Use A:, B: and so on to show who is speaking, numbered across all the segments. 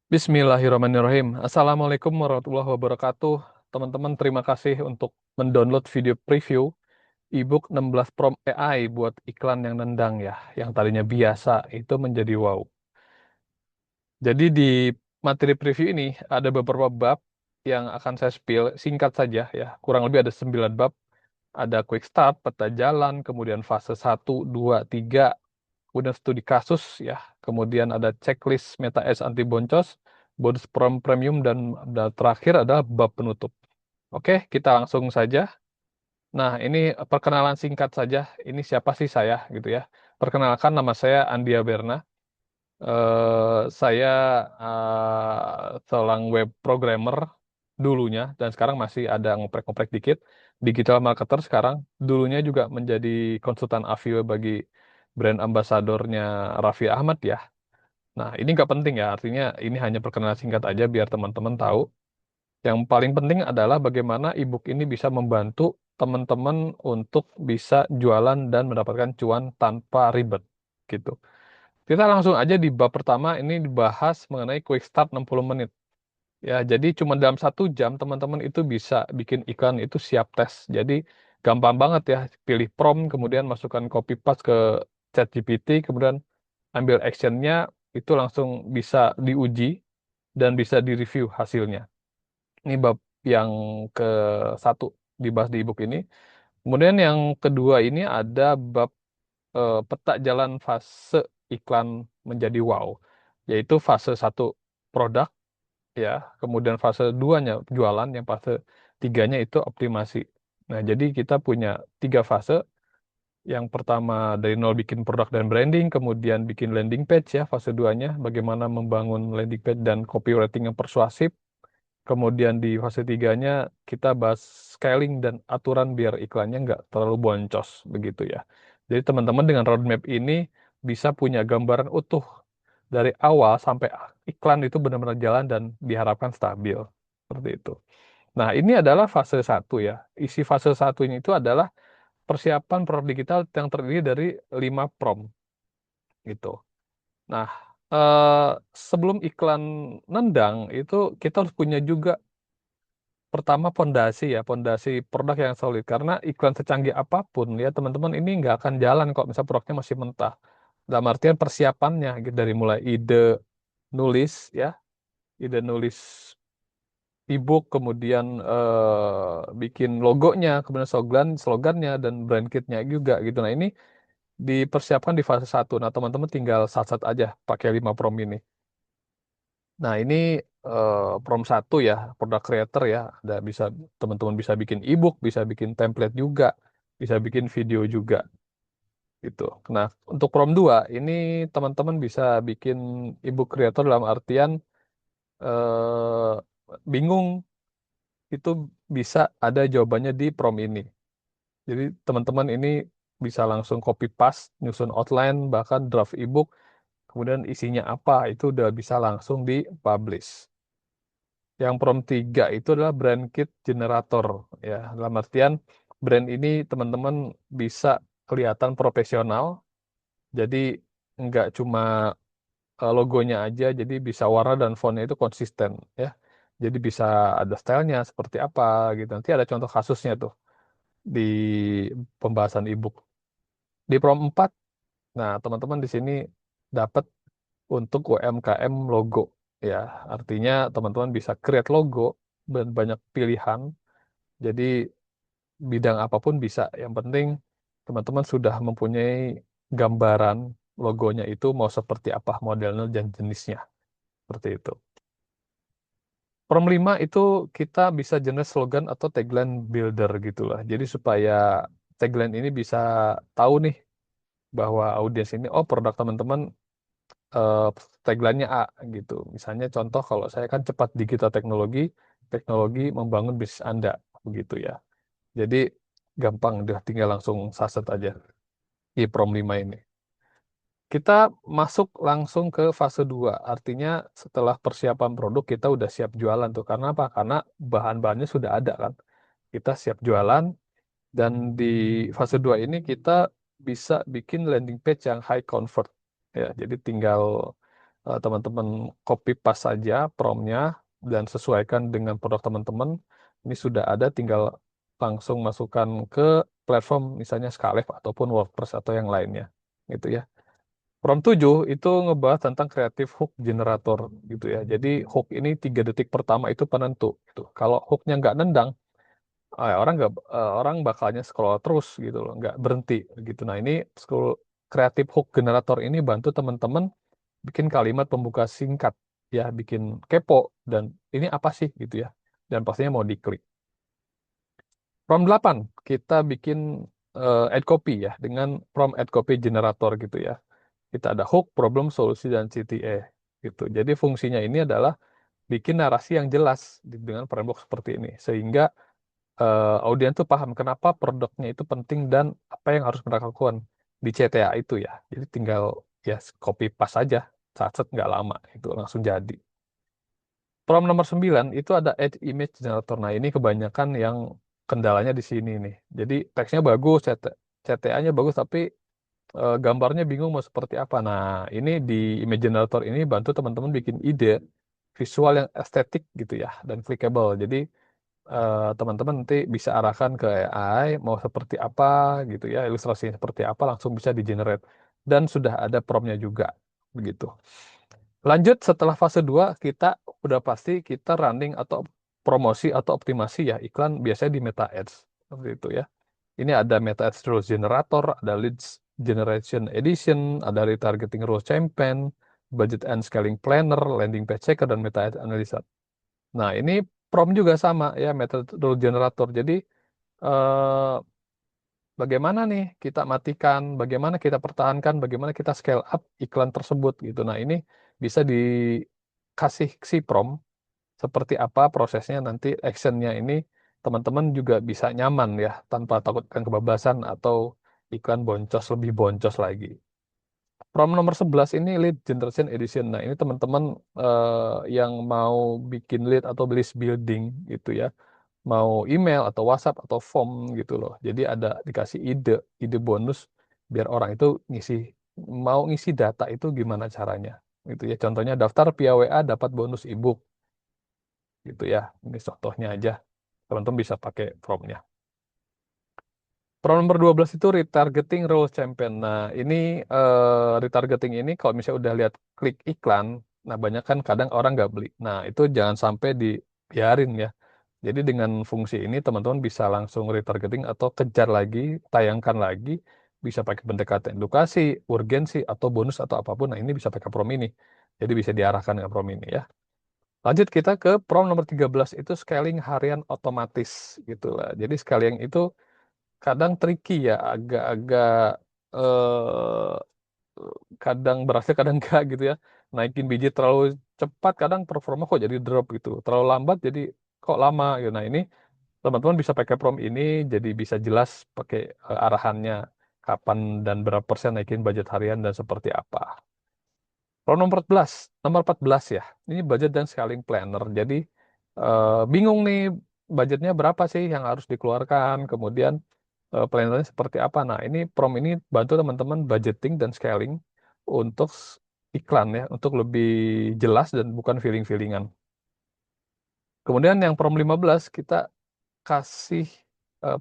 A: Bismillahirrahmanirrahim. Assalamualaikum warahmatullahi wabarakatuh. Teman-teman, terima kasih untuk mendownload video preview ebook 16 prompt AI buat iklan yang nendang ya, yang tadinya biasa itu menjadi wow. Jadi di materi preview ini ada beberapa bab yang akan saya spill singkat saja ya. Kurang lebih ada 9 bab. Ada quick start, peta jalan, kemudian fase 1, 2, 3, kemudian studi kasus ya, kemudian ada checklist meta ads anti boncos, bonus premium, dan terakhir adalah bab penutup. Oke, kita langsung saja. Nah, ini perkenalan singkat saja. Ini siapa sih saya gitu ya. Perkenalkan, nama saya Andia Berna. Saya seorang web programmer dulunya dan sekarang masih ada ngoprek-ngoprek dikit. Digital marketer sekarang. Dulunya juga menjadi konsultan AVIO bagi brand ambasadornya Raffi Ahmad ya. Nah, ini nggak penting ya, artinya ini hanya perkenalan singkat aja biar teman-teman tahu. Yang paling penting adalah bagaimana ebook ini bisa membantu teman-teman untuk bisa jualan dan mendapatkan cuan tanpa ribet gitu. Kita langsung aja di bab pertama, ini dibahas mengenai quick start 60 menit. Ya, jadi cuma dalam 1 jam teman-teman itu bisa bikin iklan itu siap tes. Jadi gampang banget ya, pilih prompt, kemudian masukkan copy paste ke ChatGPT, kemudian ambil actionnya, itu langsung bisa diuji dan bisa direview hasilnya. Ini bab yang ke 1 dibahas di ebook ini. Kemudian yang kedua ini ada bab peta jalan fase iklan menjadi wow, yaitu fase 1 produk ya, kemudian fase 2-nya jualan, yang fase 3-nya itu optimasi. Nah, jadi kita punya 3 fase. Yang pertama dari nol bikin produk dan branding, kemudian bikin landing page ya, fase 2-nya bagaimana membangun landing page dan copywriting yang persuasif. Kemudian di fase 3-nya kita bahas scaling dan aturan biar iklannya nggak terlalu boncos begitu ya. Jadi teman-teman dengan roadmap ini bisa punya gambaran utuh dari awal sampai iklan itu benar-benar jalan dan diharapkan stabil. Seperti itu. Nah, ini adalah fase 1 ya. Isi fase 1-nya itu adalah persiapan produk digital yang terdiri dari 5 prompt gitu. Nah, eh, sebelum iklan nendang itu kita harus punya juga pertama pondasi ya, pondasi produk yang solid. Karena iklan secanggih apapun ya teman-teman, ini nggak akan jalan kok misal produknya masih mentah. Dalam artian persiapannya gitu, dari mulai ide nulis ya, ide nulis ebook, kemudian bikin logonya, kemudian slogannya dan brand kitnya juga gitu. Nah, ini dipersiapkan di fase 1. Nah, teman-teman tinggal sat-sat aja pakai 5 prompt ini. Nah, ini prompt 1 ya, product creator ya. Ada bisa teman-teman bisa bikin ebook, bisa bikin template juga, bisa bikin video juga gitu. Nah, untuk prompt 2 ini teman-teman bisa bikin ebook creator dalam artian eh, bingung, itu bisa ada jawabannya di prompt ini. Jadi teman-teman ini bisa langsung copy paste, nyusun outline, bahkan draft ebook, kemudian isinya apa, itu udah bisa langsung di-publish. Yang prompt 3 itu adalah brand kit generator ya. Dalam artian brand ini teman-teman bisa kelihatan profesional. Jadi nggak cuma logonya aja, jadi bisa warna dan fontnya itu konsisten ya. Jadi bisa ada stylenya seperti apa gitu. Nanti ada contoh kasusnya tuh di pembahasan ebook. Di prompt 4, nah teman-teman di sini dapat untuk UMKM logo ya. Artinya teman-teman bisa create logo dan banyak pilihan. Jadi bidang apapun bisa. Yang penting teman-teman sudah mempunyai gambaran logonya itu mau seperti apa modelnya dan jenisnya. Seperti itu. Prompt 5 itu kita bisa generate slogan atau tagline builder gitu lah. Jadi supaya tagline ini bisa tahu nih bahwa audiens ini, oh produk teman-teman eh, tagline-nya A gitu. Misalnya contoh, kalau saya kan cepat digital teknologi, teknologi membangun bisnis Anda begitu ya. Jadi gampang, udah tinggal langsung saset aja di prompt 5 ini. Kita masuk langsung ke fase 2. Artinya setelah persiapan produk kita udah siap jualan tuh. Karena apa? Karena bahan-bahannya sudah ada kan. Kita siap jualan, dan di fase 2 ini kita bisa bikin landing page yang high convert. Ya, jadi tinggal teman-teman copy paste saja promnya dan sesuaikan dengan produk teman-teman. Ini sudah ada, tinggal langsung masukkan ke platform misalnya Scarlett ataupun WordPress atau yang lainnya gitu ya. Prompt 7 itu ngebahas tentang creative hook generator gitu ya. Jadi hook ini 3 detik pertama itu penentu gitu. Kalau hooknya nggak nendang, orang bakalnya scroll terus gitu loh, nggak berhenti gitu. Nah ini scroll creative hook generator ini bantu teman-teman bikin kalimat pembuka singkat ya, bikin kepo dan ini apa sih gitu ya. Dan pastinya mau diklik. Prompt 8 kita bikin ad copy ya dengan prompt ad copy generator gitu ya. Kita ada hook, problem, solusi, dan CTA gitu. Jadi fungsinya ini adalah bikin narasi yang jelas dengan framework seperti ini, sehingga audiens tuh paham kenapa produknya itu penting dan apa yang harus mereka lakukan di CTA itu ya. Jadi tinggal ya copy paste saja, sat nggak lama itu langsung jadi. Prompt nomor 9 itu ada Edge Image Generator. Nah ini kebanyakan yang kendalanya di sini nih. Jadi teksnya bagus, CTA-nya bagus, tapi gambarnya bingung mau seperti apa. Nah, ini di Image Generator ini bantu teman-teman bikin ide visual yang estetik gitu ya dan clickable. Jadi teman-teman nanti bisa arahkan ke AI mau seperti apa gitu ya, ilustrasinya seperti apa langsung bisa di generate dan sudah ada promptnya juga begitu. Lanjut setelah fase 2 kita udah pasti kita running atau promosi atau optimasi ya iklan biasanya di Meta Ads seperti itu ya. Ini ada Meta Ads Rules Generator, ada Leads Generation Edition, ada Retargeting Rules Campaign, Budget and Scaling Planner, Landing Page Checker, dan Meta Ads Analyzer. Nah, ini prompt juga sama ya, Meta Rule Generator. Jadi, eh, bagaimana nih kita matikan, bagaimana kita pertahankan, bagaimana kita scale up iklan tersebut gitu. Nah, ini bisa dikasih si prompt seperti apa prosesnya nanti actionnya ini teman-teman juga bisa nyaman ya tanpa takut akan kebablasan atau iklan boncos lebih boncos lagi. Prompt nomor 11 ini lead generation edition. Nah, ini teman-teman yang mau bikin lead atau list building gitu ya. Mau email atau WhatsApp atau form gitu loh. Jadi ada dikasih ide bonus biar orang itu mau ngisi data itu gimana caranya. Gitu ya. Contohnya daftar via WA dapat bonus ebook gitu ya. Ini contohnya aja. Teman-teman bisa pakai prompt-nya. Prompt nomor 12 itu retargeting role champion. Nah, ini retargeting ini kalau misalnya udah lihat klik iklan, nah banyak kan kadang orang nggak beli. Nah, itu jangan sampai dibiarin ya. Jadi dengan fungsi ini teman-teman bisa langsung retargeting atau kejar lagi, tayangkan lagi, bisa pakai pendekatan edukasi, urgensi, atau bonus atau apapun. Nah, ini bisa pakai prompt ini. Jadi bisa diarahkan ke prompt ini ya. Lanjut kita ke prompt nomor 13 itu scaling harian otomatis gitu lah. Jadi scaling itu kadang tricky ya, agak-agak eh, kadang berhasil, kadang enggak gitu ya. Naikin biji terlalu cepat, kadang performa kok jadi drop gitu. Terlalu lambat jadi kok lama gitu. Nah ini teman-teman bisa pakai prompt ini, jadi bisa jelas pakai arahannya kapan dan berapa persen naikin budget harian dan seperti apa. Kalau nomor 14 ya, ini budget dan scaling planner. Jadi bingung nih budgetnya berapa sih yang harus dikeluarkan, kemudian plannernya seperti apa. Nah, ini prompt ini bantu teman-teman budgeting dan scaling untuk iklan ya, untuk lebih jelas dan bukan feeling-feelingan. Kemudian yang prompt 15 kita kasih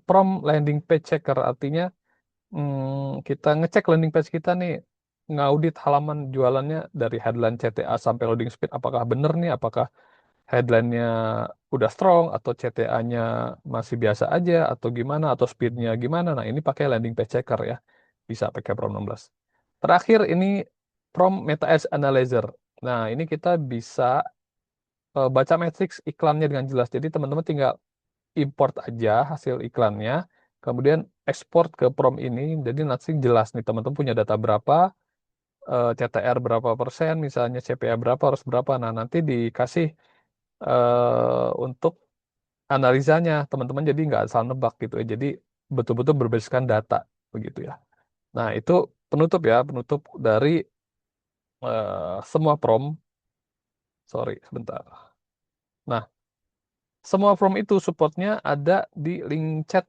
A: prompt landing page checker, artinya kita ngecek landing page kita nih, ngaudit halaman jualannya dari headline CTA sampai loading speed, apakah bener nih, apakah headline-nya udah strong atau CTA-nya masih biasa aja atau gimana atau speednya gimana. Nah, ini pakai landing page checker ya. Bisa pakai prompt 16. Terakhir ini prompt meta ads analyzer. Nah, ini kita bisa baca matrix iklannya dengan jelas. Jadi teman-teman tinggal import aja hasil iklannya, kemudian ekspor ke prompt ini. Jadi nanti jelas nih teman-teman punya data berapa, CTR berapa persen, misalnya CPA berapa, harus berapa. Nah, nanti dikasih untuk analisanya teman-teman jadi nggak asal nebak gitu ya. Jadi betul-betul berbasiskan data begitu ya. Nah, itu penutup ya, penutup dari semua prompt. Sorry, sebentar. Nah, semua prompt itu supportnya ada di link chat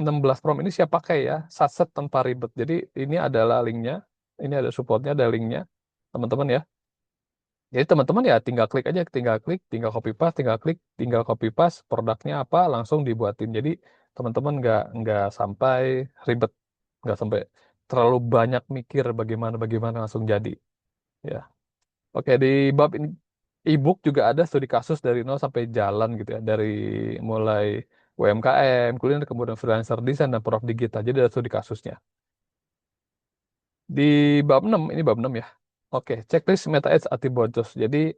A: 16 prompt ini siap pakai ya, satset tanpa ribet. Jadi ini adalah linknya, ini ada supportnya, ada linknya, teman-teman ya. Jadi teman-teman ya tinggal klik aja, tinggal copy paste, tinggal copy paste produknya apa langsung dibuatin. Jadi teman-teman nggak sampai ribet, nggak sampai terlalu banyak mikir bagaimana bagaimana langsung jadi. Ya, oke di bab ini ebook juga ada studi kasus dari nol sampai jalan gitu ya, dari mulai UMKM, kuliner, kemudian freelancer desain dan prof digital. Jadi ada studi kasusnya. Di bab 6 ini bab 6 ya. Oke, checklist Meta Ads Ati-Bojos. Jadi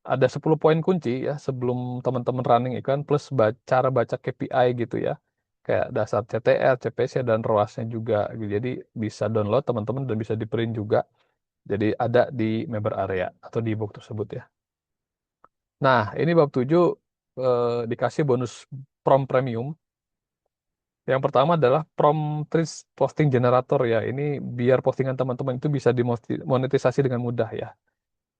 A: ada 10 poin kunci ya sebelum teman-teman running iklan plus cara baca KPI gitu ya. Kayak dasar CTR, CPC dan ROAS-nya juga gitu. Jadi bisa download teman-teman dan bisa di print juga. Jadi ada di member area atau di ebook tersebut ya. Nah, ini bab 7 dikasih bonus prom premium. Yang pertama adalah prompt trees posting generator ya. Ini biar postingan teman-teman itu bisa dimonetisasi dengan mudah ya,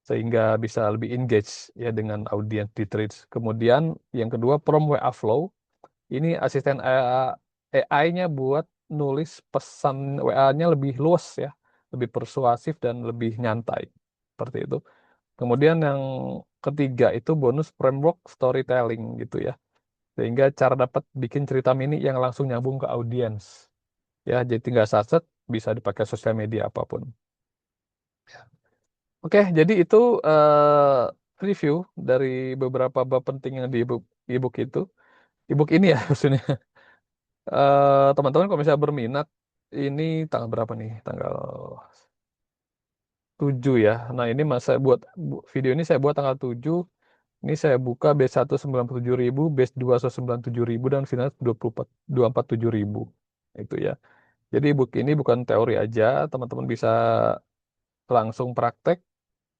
A: sehingga bisa lebih engage ya dengan audiens di Threads. Kemudian yang kedua Prom WA Flow, ini asisten AI-nya buat nulis pesan WA-nya lebih luas ya, lebih persuasif dan lebih nyantai. Seperti itu. Kemudian yang ketiga itu bonus framework storytelling gitu ya. Sehingga cara dapat bikin cerita mini yang langsung nyambung ke audiens. Ya, jadi tinggal satset bisa dipakai sosial media apapun. Oke, jadi itu review dari beberapa bab penting yang di ebook itu. Ebook ini ya maksudnya. Teman-teman kalau misalnya berminat, ini tanggal berapa nih? Tanggal 7 ya. Nah, ini video ini saya buat tanggal 7. Ini saya buka B1 97.000, B2 197.000 dan final 247.000. Itu ya. Jadi ebook ini bukan teori aja, teman-teman bisa langsung praktek,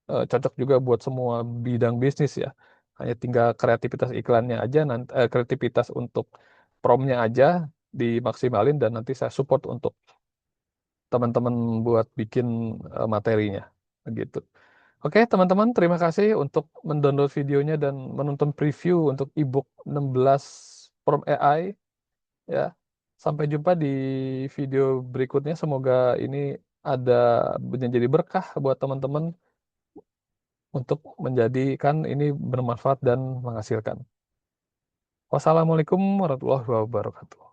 A: cocok juga buat semua bidang bisnis ya. Hanya tinggal kreativitas iklannya aja, kreativitas untuk promnya aja dimaksimalin dan nanti saya support untuk teman-teman buat bikin materinya. Begitu. Oke, teman-teman, terima kasih untuk mendownload videonya dan menonton preview untuk ebook 16 Prom AI ya. Sampai jumpa di video berikutnya. Semoga ini ada menjadi berkah buat teman-teman untuk menjadikan ini bermanfaat dan menghasilkan. Wassalamualaikum warahmatullahi wabarakatuh.